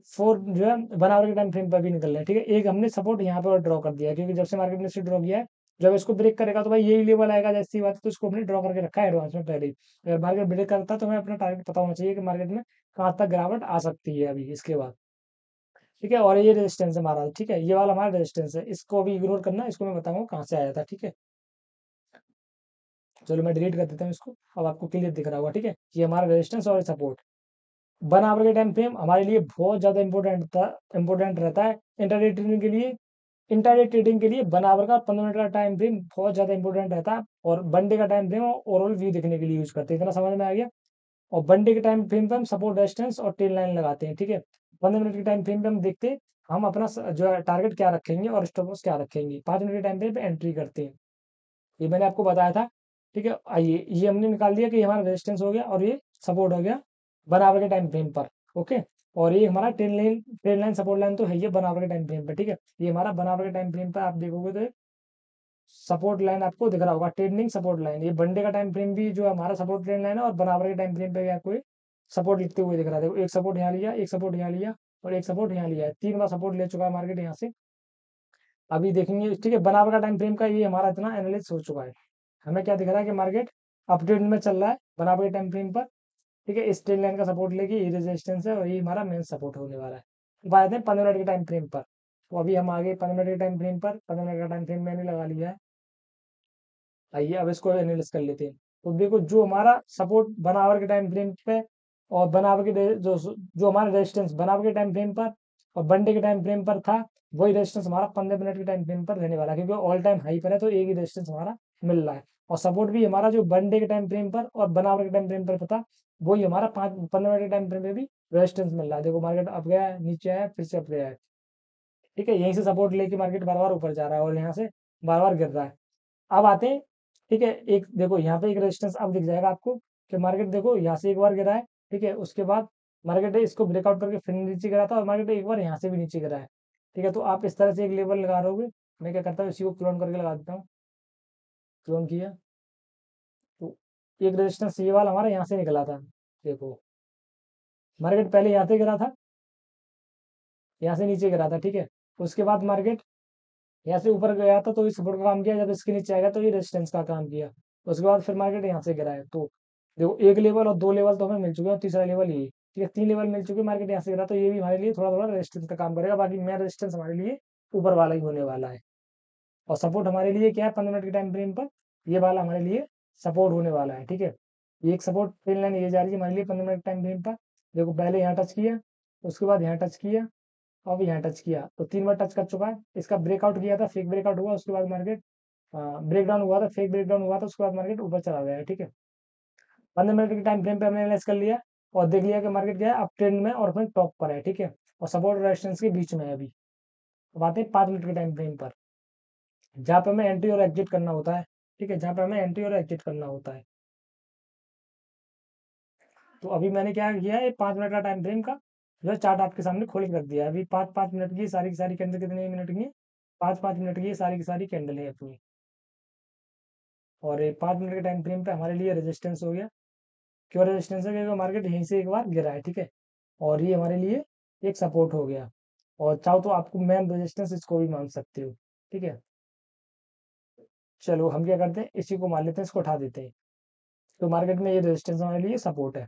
1 आवर के टाइम फ्रेम पर भी निकल रहे हैं, ठीक है। एक हमने सपोर्ट यहाँ पर ड्रॉ कर दिया है, क्योंकि जब से मार्केट ने ड्रॉ किया है, जब इसको ब्रेक करेगा तो भाई यही लेवल आएगा, जैसी बात है। तो इसको हमने ड्रॉ करके रखा है एडवांस में पहले ही। अगर मार्केट ब्रेक करता है तो हमें अपना टारगेट पता होना चाहिए कि मार्केट में कहाँ तक गिरावट आ सकती है अभी इसके बाद, ठीक है। और ये रेजिस्टेंस है हमारा, ठीक है, ये वाला हमारा रेजिस्टेंस है, इसको भी इग्नोर करना, इसको मैं बताऊंगा कहाँ से आया था, ठीक है। चलो मैं डिलीट कर देता हूँ इसको, अब आपको क्लियर दिख रहा होगा, ठीक है। ये हमारा रेजिस्टेंस और सपोर्ट। 1 आवर के टाइम फ्रेम हमारे लिए बहुत ज्यादा इंपॉर्टेंट रहता है इंटरडे ट्रेडिंग के लिए। इंटरडे ट्रेडिंग के लिए 1 आवर का 15 मिनट का टाइम फ्रेम बहुत ज्यादा इंपॉर्टेंट रहता है, और 1 डे का टाइम फ्रेम ओवरऑल व्यू देखने के लिए यूज करते हैं। इतना समझ में आ गया। और 1 डे के टाइम फ्रेम पे हम सपोर्ट रेजिस्टेंस और टेल लाइन लगाते हैं, ठीक है। 15 मिनट के टाइम फ्रेम पे हम देखते हैं हम अपना जो है टारगेट क्या रखेंगे और स्टॉप लॉस क्या रखेंगे। 5 मिनट के टाइम फ्रेम पे एंट्री करते हैं, ये मैंने आपको बताया था, ठीक है। आइए, ये हमने निकाल दिया कि ये हमारा रेजिस्टेंस हो गया और ये सपोर्ट हो गया 1 आवर के टाइम फ्रेम पर, ओके। और ये हमारा ट्रेन लाइन सपोर्ट लाइन तो है ये 1 आवर के टाइम फ्रेम पर, ठीक है। ये हमारा 1 आवर के टाइम फ्रेम पर आप देखोगे तो सपोर्ट लाइन आपको दिख रहा होगा, ट्रेंडिंग सपोर्ट लाइन। ये 1 डे का टाइम फ्रेम भी जो है हमारा सपोर्ट ट्रेंड लाइन है, और 1 आवर के टाइम फ्रेम पे भी आपको सपोर्ट लिखते हुए दिख रहा है। देखो, एक सपोर्ट यहाँ लिया, एक सपोर्ट यहाँ लिया, और एक सपोर्ट यहाँ लिया है, 3 बार सपोर्ट ले चुका है मार्केट यहाँ से। अभी देखेंगे, ठीक है। 1 आवर का टाइम फ्रेम का ये हमारा इतना एनालिसिस हो चुका है। हमें क्या दिख रहा है कि मार्केट अपट्रेंड में चल रहा है 1 आवर के टाइम फ्रेम पर, ठीक है। इस ट्रेंड लाइन का सपोर्ट लेके ये रेजिस्टेंस है और ये हमारा मेन सपोर्ट होने वाला है। अब आते हैं 15 मिनट के टाइम फ्रेम पर। तो अभी हम आगे 15 मिनट के टाइम फ्रेम पर, 15 मिनट का टाइम फ्रेम मैंने लगा लिया है। आइए अब इसको एनालिसिस कर लेते हैं। तो देखो, जो हमारा सपोर्ट 1 आवर के टाइम फ्रेम पे और 1 आवर के जो जो हमारा रेजिस्टेंस 1 आवर के टाइम फ्रेम पर और 1 डे के टाइम फ्रेम पर था, वही रेजिस्टेंस हमारा 15 मिनट के टाइम फ्रेम पर रहने वाला है, क्योंकि ऑल टाइम हाई पर है तो एक ही रेजिस्टेंस हमारा मिल रहा है। और सपोर्ट भी हमारा जो 1 डे के टाइम फ्रेम पर और 1 आवर के टाइम फ्रेम पर था, वही हमारा 15 मिनट के टाइम फ्रेम पे भी रेजिस्टेंस मिल रहा है। देखो, मार्केट अप गया है, नीचे आया, फिर से अप गया है, ठीक है। यहीं से सपोर्ट लेके मार्केट बार बार ऊपर जा रहा है और यहाँ से बार बार गिर रहा है। अब आते हैं, ठीक है। एक देखो यहाँ पे एक रेजिस्टेंस अब दिख जाएगा आपको कि मार्केट देखो यहाँ से एक बार गिरा है, ठीक है। उसके बाद मार्केट इसको ब्रेकआउट करके फिर नीचे गिरा था और मार्केट एक बार यहाँ से भी नीचे गिरा है, ठीक है। तो आप इस तरह से एक लेवल लगा रहोगे। मैं क्या करता हूँ, इसी को क्लोन करके लगा देता हूँ। क्लोन किया तो एक रेजिस्टेंस ये वाला हमारा यहाँ से निकला था। देखो, मार्केट पहले यहाँ से गिरा था, यहाँ से नीचे गिरा था, ठीक है। उसके बाद मार्केट यहाँ से ऊपर गया था तो ये सपोर्ट का काम किया, जब इसके नीचे आएगा तो ये रेजिस्टेंस का काम किया। उसके बाद फिर मार्केट यहाँ से गिरा है। तो देखो, एक लेवल और 2 लेवल तो हमें मिल चुके हैं, और तीसरा लेवल ये, ठीक है। 3 लेवल मिल चुके हैं, मार्केट यहाँ से गिरा तो ये भी हमारे लिए थोड़ा थोड़ा रेजिस्टेंस का काम करेगा। बाकी मेन रेजिस्टेंस हमारे लिए ऊपर वाला ही होने वाला है। और सपोर्ट हमारे लिए क्या है, 15 मिनट के टाइम फ्रेम पर ये वाला हमारे लिए सपोर्ट होने वाला है, ठीक है। ये एक सपोर्ट ट्रेन लाइन ये जा रही है हमारे लिए 15 मिनट टाइम फ्रेम पर। देखो, पहले यहाँ टच किया, उसके बाद यहाँ टच किया, अब यहाँ टच किया, तो 3 बार टच कर चुका है। इसका ब्रेकआउट किया था, फेक ब्रेकआउट हुआ, उसके बाद मार्केट ब्रेक डाउन हुआ था, फेक ब्रेक डाउन हुआ था, उसके बाद मार्केट ऊपर चला गया है, ठीक है। 15 मिनट के टाइम फ्रेम पे हमने एनालाइज कर लिया और देख लिया कि मार्केट क्या है, अप ट्रेंड में और अपने टॉप पर है, ठीक है। और सपोर्ट और रेजिस्टेंस के बीच में है अभी। अब आते हैं 5 मिनट के टाइम फ्रेम पर, जहाँ पे हमें एंट्री और एग्जिट करना होता है, ठीक है। जहाँ पे हमें एंट्री और एग्जिट करना होता है, तो अभी मैंने क्या किया है, 5 मिनट का टाइम फ्रेम का जो है चार्ट आपके सामने खोल के रख दिया है। अभी 5-5 मिनट की सारी कैंडल कितने मिनट की है, 5-5 मिनट की सारी कैंडल है अपनी। और 5 मिनट के टाइम फ्रेम पे हमारे लिए रेजिस्टेंस हो गया। क्यों रेजिस्टेंस है, क्योंकि मार्केट यहीं से एक बार गिरा है, ठीक है। और ये हमारे लिए एक सपोर्ट हो गया। और चाहो तो आपको मेन रेजिस्टेंस इसको भी मान सकते हो, ठीक है। चलो हम क्या करते हैं, इसी को मान लेते हैं, इसको उठा देते हैं। तो मार्केट में ये रेजिस्टेंस हमारे लिए सपोर्ट है।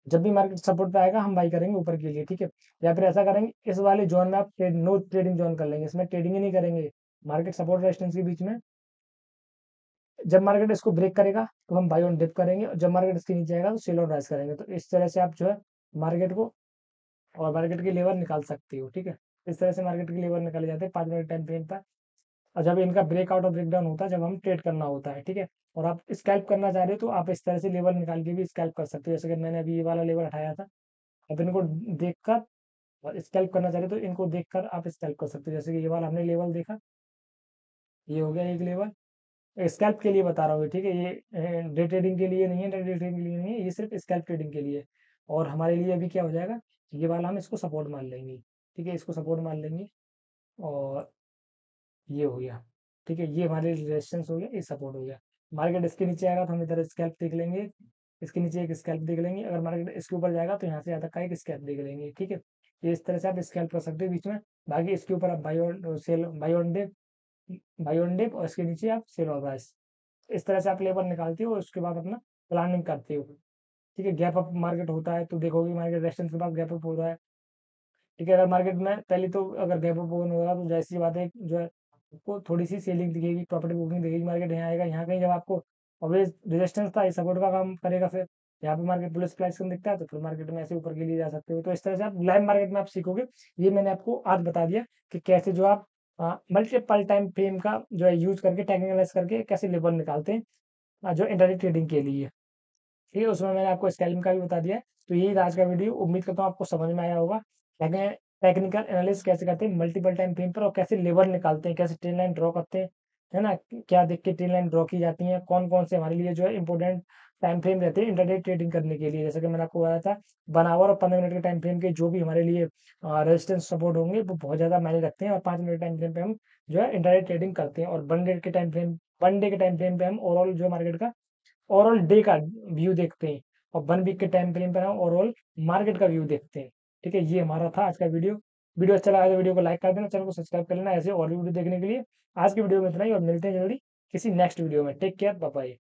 जब भी मार्केट सपोर्ट पे आएगा हम बाई करेंगे ऊपर के लिए, ठीक है। या फिर ऐसा करेंगे, इस वाले जोन में आप नो ट्रेडिंग जोन कर लेंगे, इसमें ट्रेडिंग ही नहीं करेंगे। मार्केट सपोर्ट रेजिस्टेंस के बीच में जब मार्केट इसको ब्रेक करेगा तो हम बाई ऑन डिप करेंगे, और जब मार्केट इसके नीचे आएगा तो सेल ऑन राइज करेंगे। तो इस तरह से आप जो है मार्केट को और मार्केट की लेवल निकाल सकते हो, ठीक है। इस तरह से मार्केट की लेवल निकाले जाते हैं 5 मिनट टाइम फ्रेम पर। और जब इनका ब्रेकआउट और ब्रेकडाउन होता है, जब हम ट्रेड करना होता है, ठीक है। और आप स्कैल्प करना चाह रहे हो तो आप इस तरह से लेवल निकाल के भी स्कैल्प कर सकते हो, जैसे कि मैंने अभी ये वाला लेवल हटाया था। अब इनको देखकर और स्कैल्प करना चाह रहे हो तो इनको देखकर आप स्कैल्प कर सकते हो। जैसे कि ये वाला हमने लेवल देखा, ये हो गया एक लेवल। स्कैल्प के लिए बता रहा हूँ, ठीक है। ये डे ट्रेडिंग के लिए नहीं है, डे ट्रेडिंग के लिए नहीं है, ये सिर्फ स्कैल्प ट्रेडिंग के लिए है। और हमारे लिए अभी क्या हो जाएगा, ये वाला हम इसको सपोर्ट मान लेंगे, ठीक है, इसको सपोर्ट मान लेंगे। और ये हो गया, ठीक है, ये हमारे रेजिस्टेंस हो गया, ये सपोर्ट हो गया। मार्केट इसके नीचे आएगा तो हम इधर स्कैल्प देख लेंगे, इसके नीचे एक स्कैल्प देख लेंगे। अगर मार्केट इसके ऊपर जाएगा तो यहाँ से ज़्यादा का एक स्कैल्प देख लेंगे, ठीक है। ये इस तरह से आप स्कैल्प कर सकते हो बीच में। बाकी इसके ऊपर आप बाई ऑन डिप और इसके नीचे आप सेल और बाइस, इस तरह से आप लेवल निकालते हो और उसके बाद अपना प्लानिंग करते हो, ठीक है। गैप अप मार्केट होता है तो देखोगे मार्केट रेजिस्टेंस के बाद गैप अप हो रहा है, ठीक है। अगर मार्केट में पहले तो अगर गैप अप ओपन होगा तो जैसी बात है जो है आपको थोड़ी सी सेलिंग दिखेगी, प्रॉफिट बुकिंग दिखेगी, मार्केट यहाँ आएगा, यहाँ कहीं जब आपको ऑलवेज रेजिस्टेंस था, ये सपोर्ट का काम करेगा। फिर यहाँ पे मार्केट पुलिस प्राइस कम दिखता है तो फिर मार्केट में ऐसे ऊपर के लिए जा सकते हो। तो इस तरह से आप लाइव मार्केट में आप सीखोगे। ये मैंने आपको आज बता दिया कि कैसे जो आप मल्टीपल टाइम फ्रेम का जो है यूज करके टेक्निकल एनालाइज करके कैसे लेवल निकालते हैं जो इंटरनेट ट्रेडिंग के लिए, ठीक है। उसमें मैंने आपको स्केलिंग का भी बता दिया है। तो यही था आज का वीडियो, उम्मीद करता हूँ आपको समझ में आया होगा। टेक्निकल एनालिसिस कैसे करते हैं मल्टीपल टाइम फ्रेम पर, और कैसे लेवल निकालते हैं, कैसे ट्रेन लाइन ड्रॉ करते हैं, है ना। क्या देख के ट्रेन लाइन ड्रॉ की जाती है, कौन कौन से हमारे लिए जो है इंपॉर्टेंट टाइम फ्रेम रहते हैं इंटरडे ट्रेडिंग करने के लिए। जैसे कि मैंने आपको बताया था 1 आवर और 15 मिनट के टाइम फ्रेम के जो भी हमारे लिए रेजिस्टेंस सपोर्ट होंगे वो बहुत ज़्यादा मायने रखते हैं। और 5 मिनट टाइम फ्रेम पे हम जो है इंटरडे ट्रेडिंग करते हैं। और 1 डे के टाइम फ्रेम पे हम ओवरऑल जो मार्केट का ओवरऑल डे का व्यू देखते हैं। और 1 वीक के टाइम फ्रेम पर हम ओवरऑल मार्केट का व्यू देखते हैं, ठीक है। ये हमारा था आज का वीडियो। वीडियो अच्छा लगा तो वीडियो को लाइक कर देना, चैनल को सब्सक्राइब कर लेना ऐसे और भी वीडियो देखने के लिए। आज की वीडियो में इतना ही, और मिलते हैं जल्दी किसी नेक्स्ट वीडियो में। Take care, bye bye.